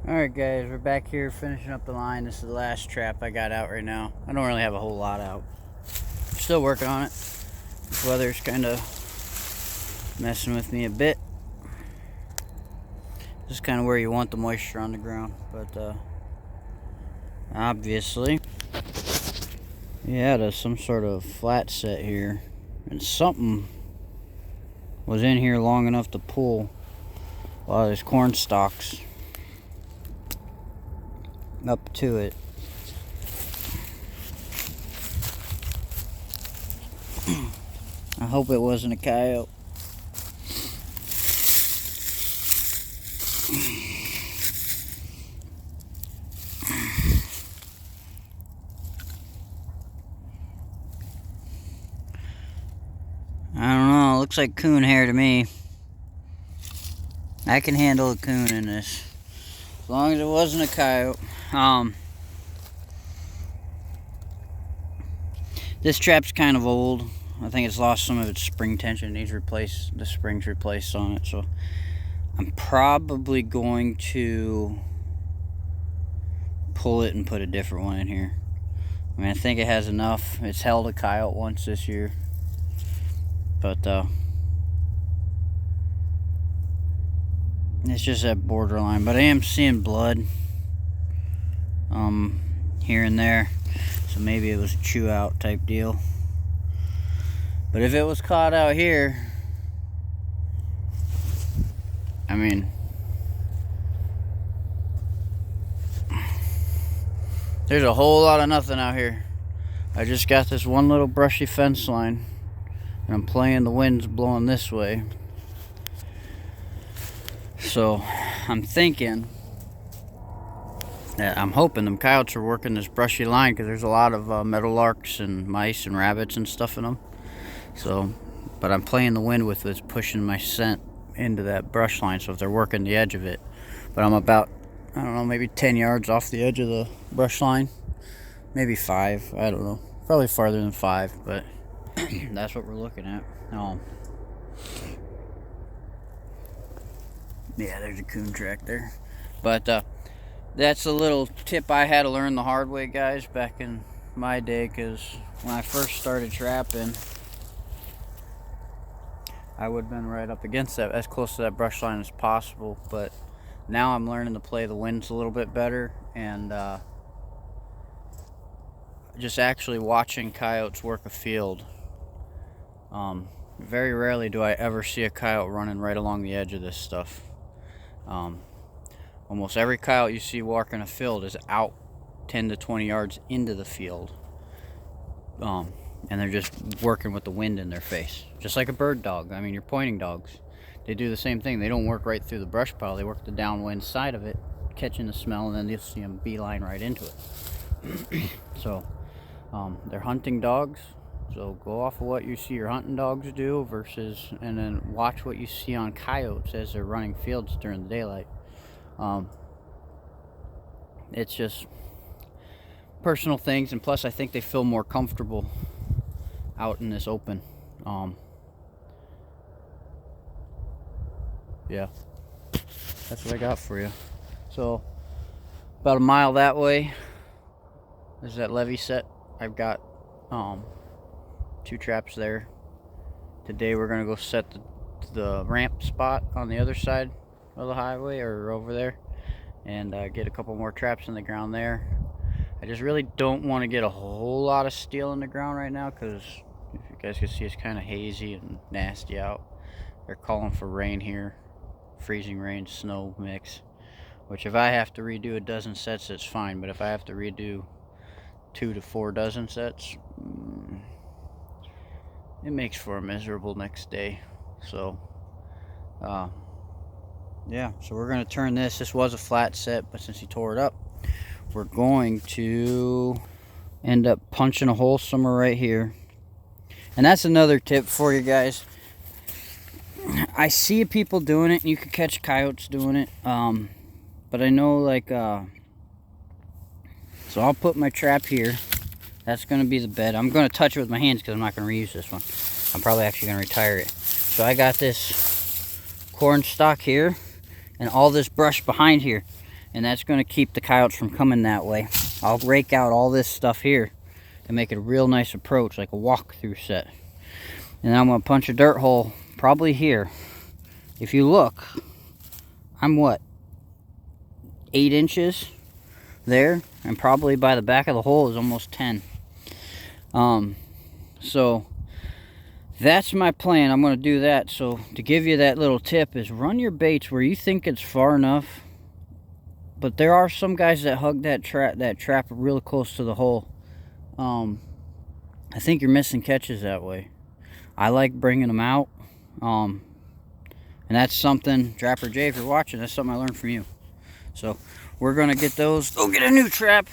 Alright guys, we're back here finishing up the line. This is the last trap I got out right now. I don't really have a whole lot out. Still working on it. This weather's kind of messing with me a bit. This is kind of where you want the moisture on the ground, but obviously yeah, there's some sort of flat set here, and something was in here long enough to pull a lot of these corn stalks up to it. I hope it wasn't a coyote. I don't know, it looks like coon hair to me. I can handle a coon in this, as long as it wasn't a coyote. This trap's kind of old. I think it's lost some of its spring tension. It needs replaced. The spring's replaced on it, so I'm probably going to pull it and put a different one in here. I mean, I think it has enough. It's held a coyote once this year, but it's just that borderline. But I am seeing blood here and there, so maybe it was a chew out type deal. But if it was caught out here, I mean, there's a whole lot of nothing out here. I just got this one little brushy fence line, and I'm playing the wind's blowing this way. So I'm thinking that I'm hoping them coyotes are working this brushy line, because there's a lot of meadowlarks and mice and rabbits and stuff in them. So, but I'm playing the wind with it, pushing my scent into that brush line, so if they're working the edge of it. But I'm about, I don't know, maybe 10 yards off the edge of the brush line. Maybe 5, I don't know. Probably farther than 5, but that's what we're looking at. Yeah, there's a coon track there. But that's a little tip I had to learn the hard way, guys, back in my day, because when I first started trapping, I would have been right up against that, as close to that brush line as possible. But now I'm learning to play the winds a little bit better, and just actually watching coyotes work a field. Very rarely do I ever see a coyote running right along the edge of this stuff. Almost every coyote you see walking a field is out 10 to 20 yards into the field. And they're just working with the wind in their face. Just like a bird dog. I mean, your pointing dogs, they do the same thing. They don't work right through the brush pile. They work the downwind side of it, catching the smell, and then you'll see them beeline right into it. So, they're hunting dogs. So go off of what you see your hunting dogs do versus, and then watch what you see on coyotes as they're running fields during the daylight. It's just personal things, and plus I think they feel more comfortable out in this open. Yeah, that's what I got for you. So about a mile that way, there's that levee set. I've got 2 traps there. Today we're gonna go set the ramp spot on the other side of the highway, or over there, and get a couple more traps in the ground there. I just really don't want to get a whole lot of steel in the ground right now, because if you guys can see, it's kind of hazy and nasty out. They're calling for rain here, freezing rain, snow mix, which if I have to redo a dozen sets, it's fine. But if I have to redo 2 to 4 dozen sets, it makes for a miserable next day. So yeah, so we're going to turn this. This was a flat set, but since he tore it up, we're going to end up punching a hole somewhere right here. And that's another tip for you guys. I see people doing it, and you can catch coyotes doing it. But I know, like, so I'll put my trap here. That's going to be the bed. I'm going to touch it with my hands because I'm not going to reuse this one. I'm probably actually going to retire it. So I got this corn stalk here and all this brush behind here. and that's going to keep the coyotes from coming that way. I'll rake out all this stuff here and make it a real nice approach, like a walk-through set. And then I'm going to punch a dirt hole probably here. If you look, I'm what, 8 inches there, and probably by the back of the hole is almost 10. So that's my plan. I'm going to do that. So to give you that little tip is run your baits where you think it's far enough. But there are some guys that hug that trap really close to the hole. I think you're missing catches that way. I like bringing them out. And that's something, Trapper Jay, if you're watching, that's something I learned from you. So we're going to get those, go get a new trap,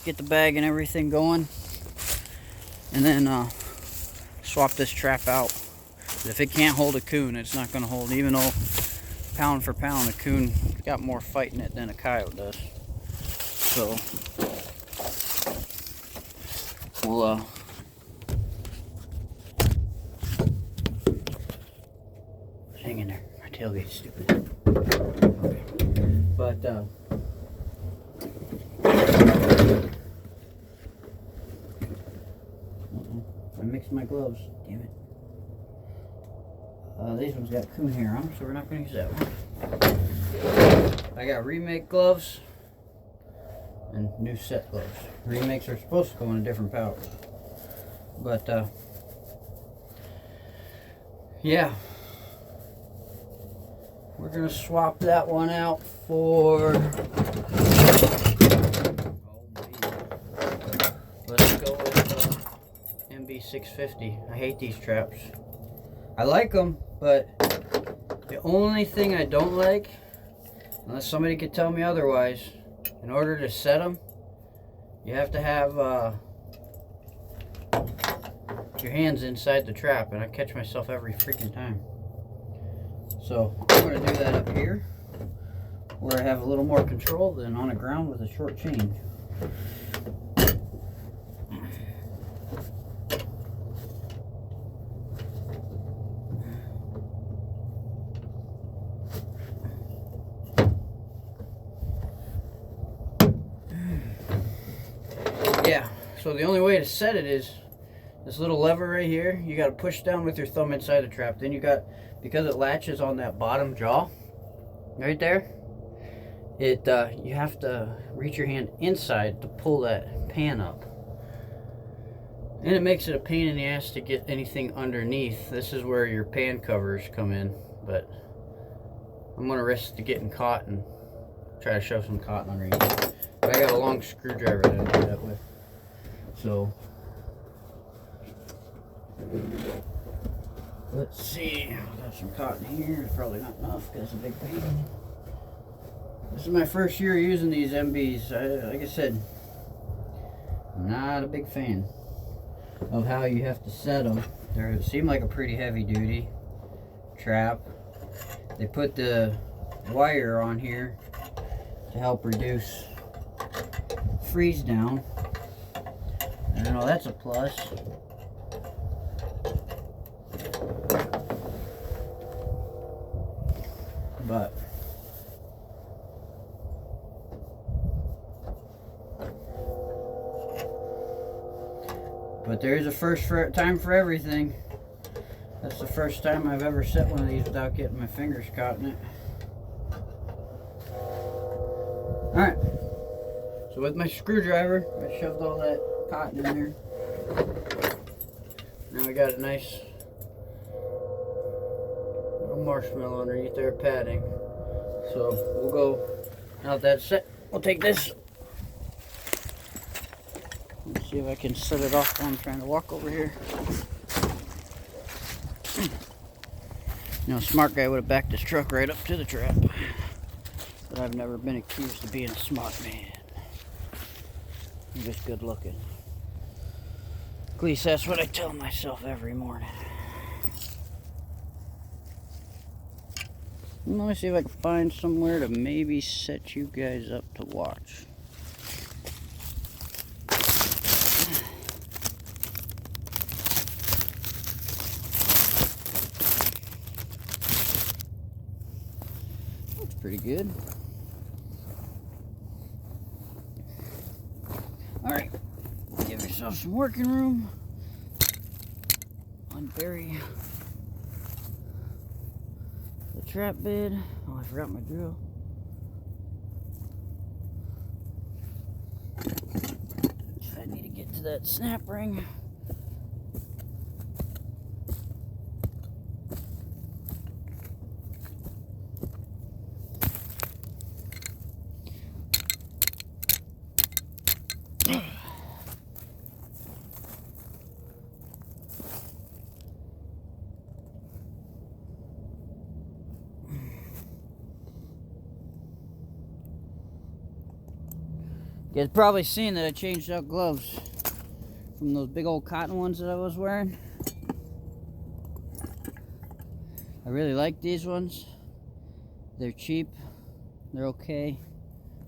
get the bag and everything going, and then swap this trap out. If it can't hold a coon, it's not going to hold, even though pound for pound, a coon got more fight in it than a coyote does. So we'll hang in there. My tailgate's stupid. Okay. But I mixed my gloves. Damn it. These ones got coon hair on them, so we're not going to use that one. I got remake gloves and new set gloves. Remakes are supposed to go in a different pouch. But, yeah. We're going to swap that one out for... Let's go with MB650. I hate these traps. I like them, but the only thing I don't like, unless somebody could tell me otherwise, in order to set them, you have to have your hands inside the trap, and I catch myself every freaking time. So I'm going to do that up here, where I have a little more control than on the ground with a short chain. Yeah, so the only way to set it is this little lever right here. You got to push down with your thumb inside the trap. Then you got, because it latches on that bottom jaw right there, it you have to reach your hand inside to pull that pan up. And it makes it a pain in the ass to get anything underneath. This is where your pan covers come in, but I'm going to risk to getting caught and try to shove some cotton underneath. But I got a long screwdriver that I do that with. So let's see. I got some cotton here. It's probably not enough because it's a big pain. This is my first year using these MBs. Like I said, I'm not a big fan of how you have to set them. They seem like a pretty heavy duty trap. They put the wire on here to help reduce freeze down. I know that's a plus. But there is a first time for everything. That's the first time I've ever set one of these without getting my fingers caught in it. Alright. So with my screwdriver, I shoved all that cotton in there. Now I got a nice little marshmallow underneath there, padding. So we'll go, now that that's set, we'll take this. Let's see if I can set it off while I'm trying to walk over here. You know, a smart guy would have backed his truck right up to the trap. But I've never been accused of being a smart man. I'm just good looking. At least that's what I tell myself every morning. Let me see if I can find somewhere to maybe set you guys up to watch. Pretty good. Alright, give yourself some working room. Unbury the trap bed. Oh, I forgot my drill. I need to get to that snap ring. You guys probably seen that I changed out gloves from those big old cotton ones that I was wearing. I really like these ones. They're cheap, they're okay,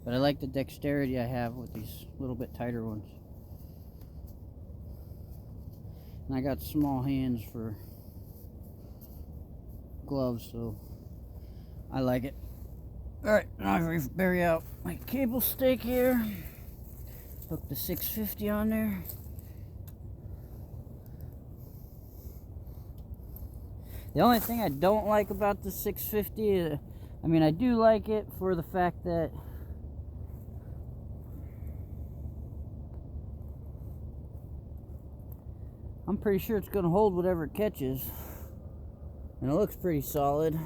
but I like the dexterity I have with these little bit tighter ones. And I got small hands for gloves, so I like it. Alright, now I bury out my cable stake here. Hook the 650 on there. The only thing I don't like about the 650 is, I mean, I do like it for the fact that I'm pretty sure it's going to hold whatever it catches. And it looks pretty solid.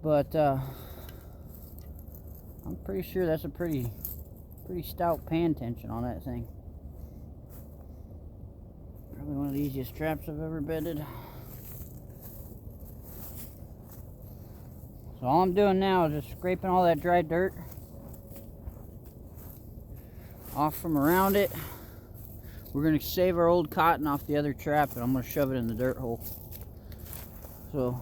But I'm pretty sure that's a pretty stout pan tension on that thing. Probably one of the easiest traps I've ever bedded. So all I'm doing now is just scraping all that dry dirt off from around it. We're going to save our old cotton off the other trap, and I'm going to shove it in the dirt hole. So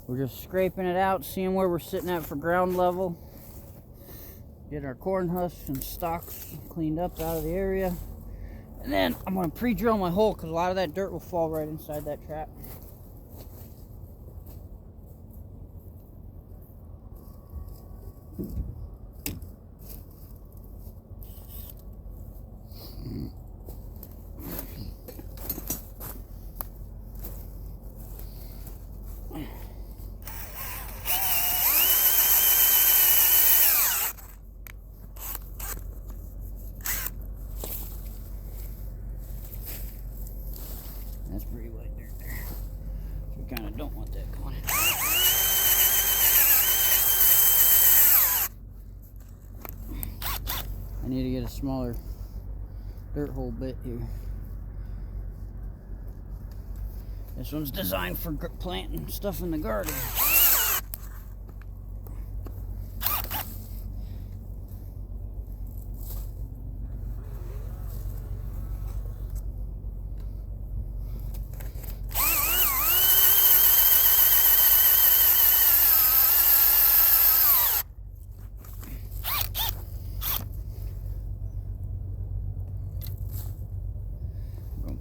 we're just scraping it out, seeing where we're sitting at for ground level. Get our corn husks and stalks cleaned up out of the area. And then I'm going to pre-drill my hole because a lot of that dirt will fall right inside that trap. That's pretty wet dirt there. So we kind of don't want that going in. I need to get a smaller dirt hole bit here. This one's designed for planting stuff in the garden.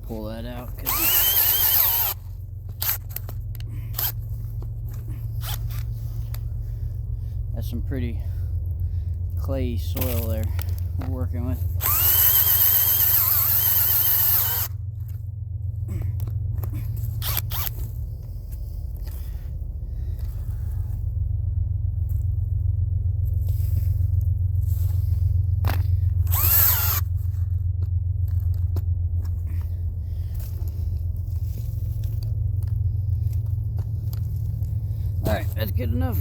Pull that out because that's some pretty clayey soil there we're working with. Alright, that's good enough.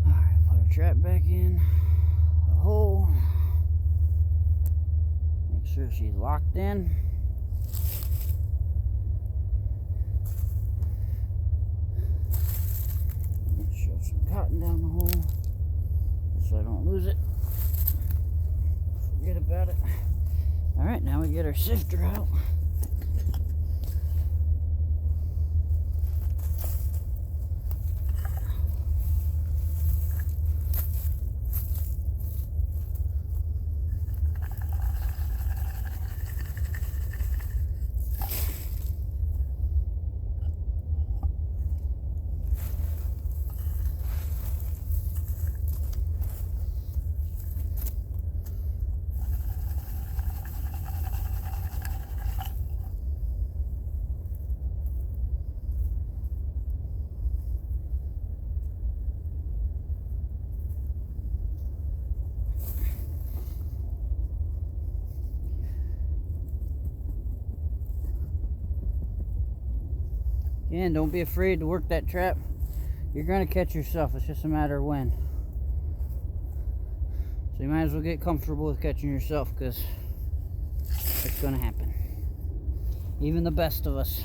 Alright, put our trap back in the hole. Make sure she's locked in. Shove some cotton down the hole so I don't lose it. Forget about it. Alright, now we get our sifter out. And don't be afraid to work that trap. You're gonna catch yourself. It's just a matter of when. So you might as well get comfortable with catching yourself, because it's gonna happen. Even the best of us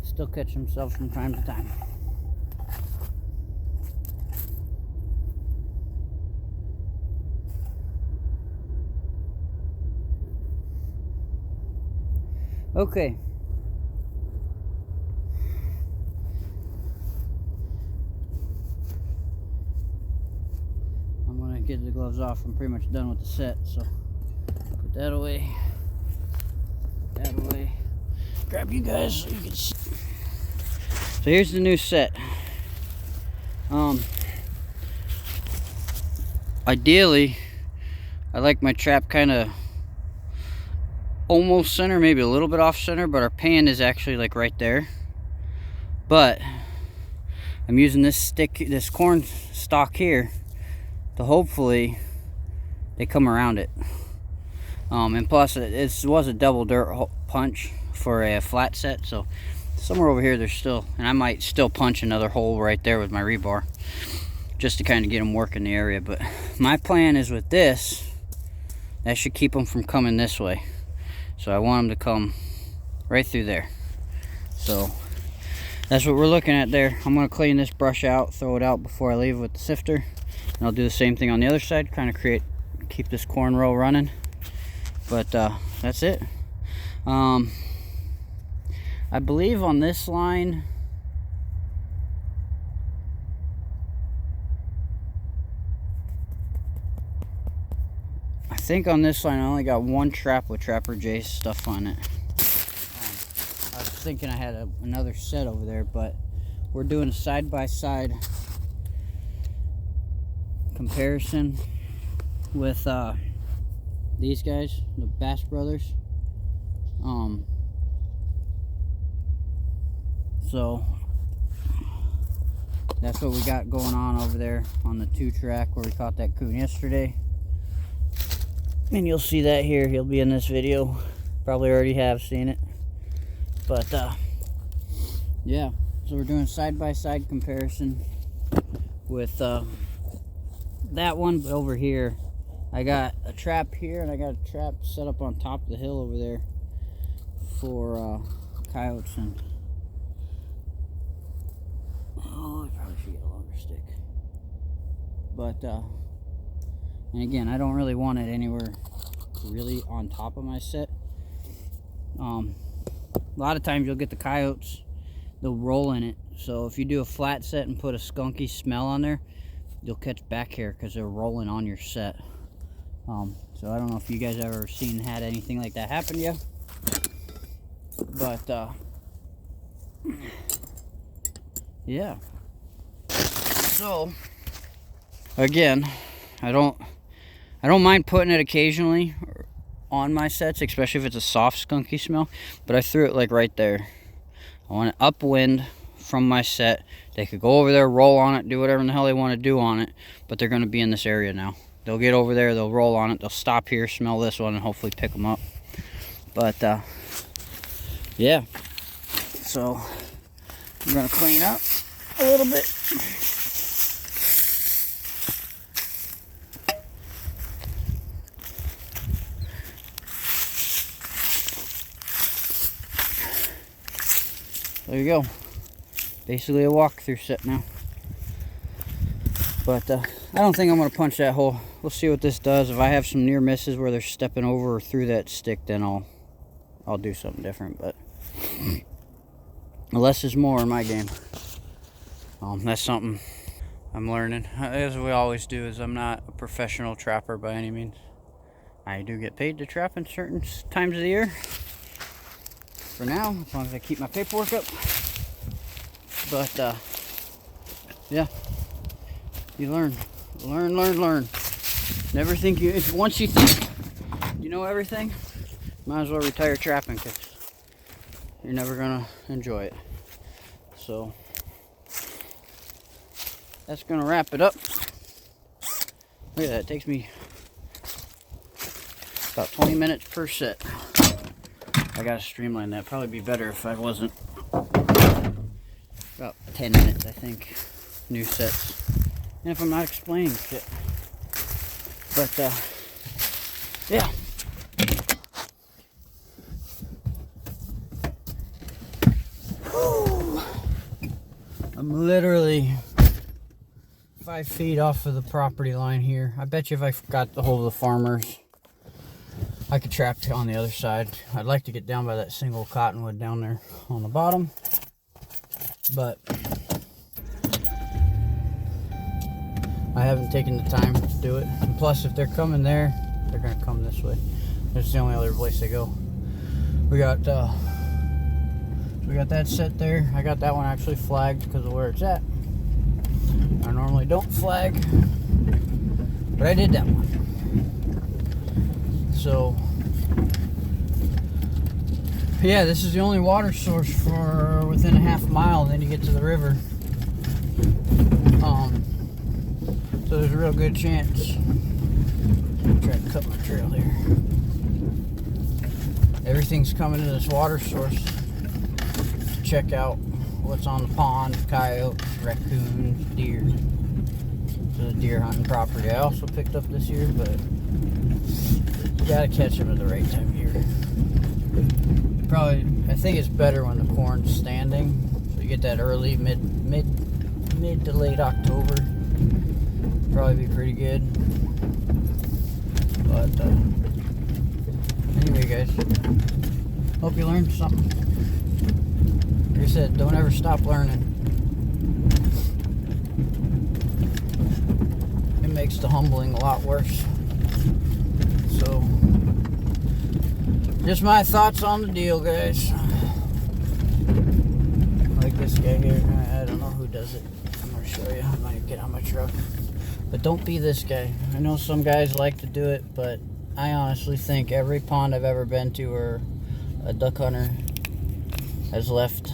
still catch themselves from time to time. Okay. I'm gonna get the gloves off. I'm pretty much done with the set, so put that away. That away. Grab you guys so you can see. So here's the new set. Ideally, I like my trap kind of almost center, maybe a little bit off center, but our pan is actually like right there. But I'm using this stick, this corn stalk here, to hopefully they come around it. And plus it was a double dirt punch for a flat set, so somewhere over here there's still, and I might still punch another hole right there with my rebar just to kind of get them working the area. But my plan is with this, that should keep them from coming this way. So I want them to come right through there. So that's what we're looking at there. I'm going to clean this brush out, throw it out before I leave with the sifter. And I'll do the same thing on the other side, kind of keep this corn row running. But that's it. I believe on this line, I think on this line I only got one trap with Trapper J's stuff on it. I was thinking I had another set over there, but we're doing a side-by-side comparison with these guys, the Bass Brothers. So that's what we got going on over there on the 2-track where we caught that coon yesterday. And you'll see that here. He'll be in this video. Probably already have seen it. But yeah, so we're doing side-by-side comparison with that one. But over here I got a trap here, and I got a trap set up on top of the hill over there for coyotes. And oh, I probably should get a longer stick. But and again, I don't really want it anywhere really on top of my set. A lot of times you'll get the coyotes, they'll roll in it. So if you do a flat set and put a skunky smell on there, you'll catch back hair because they're rolling on your set. So I don't know if you guys ever had anything like that happen to you. But yeah. So again, I don't mind putting it occasionally on my sets, especially if it's a soft skunky smell, but I threw it like right there. I want it upwind from my set. They could go over there, roll on it, do whatever in the hell they want to do on it, but they're going to be in this area now. They'll get over there, they'll roll on it, they'll stop here, smell this one, and hopefully pick them up. But yeah, so I'm going to clean up a little bit. There you go. Basically a walkthrough set now. But I don't think I'm going to punch that hole. We'll see what this does. If I have some near misses where they're stepping over or through that stick, then I'll do something different. But less is more in my game. That's something I'm learning. As we always do, is I'm not a professional trapper by any means. I do get paid to trap in certain times of the year. For now, as long as I keep my paperwork up. But yeah, you learn. Never think once you think you know everything, might as well retire trapping, because you're never gonna enjoy it. So that's gonna wrap it up. Look at that, it takes me about 20 minutes per set. I gotta streamline that. Probably be better if I wasn't 10 minutes, I think. New sets. And if I'm not explaining shit. But, yeah. Whew. I'm literally 5 feet off of the property line here. I bet you if I got the hold of the farmers, I could trap on the other side. I'd like to get down by that single cottonwood down there on the bottom, but I haven't taken the time to do it. And plus, if they're coming there, they're gonna come this way. That's the only other place they go. We got that set there. I got that one actually flagged because of where it's at. I normally don't flag, but I did that one. So, yeah, this is the only water source for within a half mile, and then you get to the river. So there's a real good chance. Try to cut my trail here. Everything's coming to this water source to check out what's on the pond: coyotes, raccoons, deer. So the deer hunting property I also picked up this year, but you gotta catch them at the right time of year. Probably, I think it's better when the corn's standing, so you get that early, mid to late October. Probably be pretty good. But anyway, guys, hope you learned something. Like I said, don't ever stop learning. It makes the humbling a lot worse. So, just my thoughts on the deal, guys. Like this guy here, I don't know who does it. I'm gonna show you. I might get on my truck. But don't be this guy. I know some guys like to do it, but I honestly think every pond I've ever been to or a duck hunter has left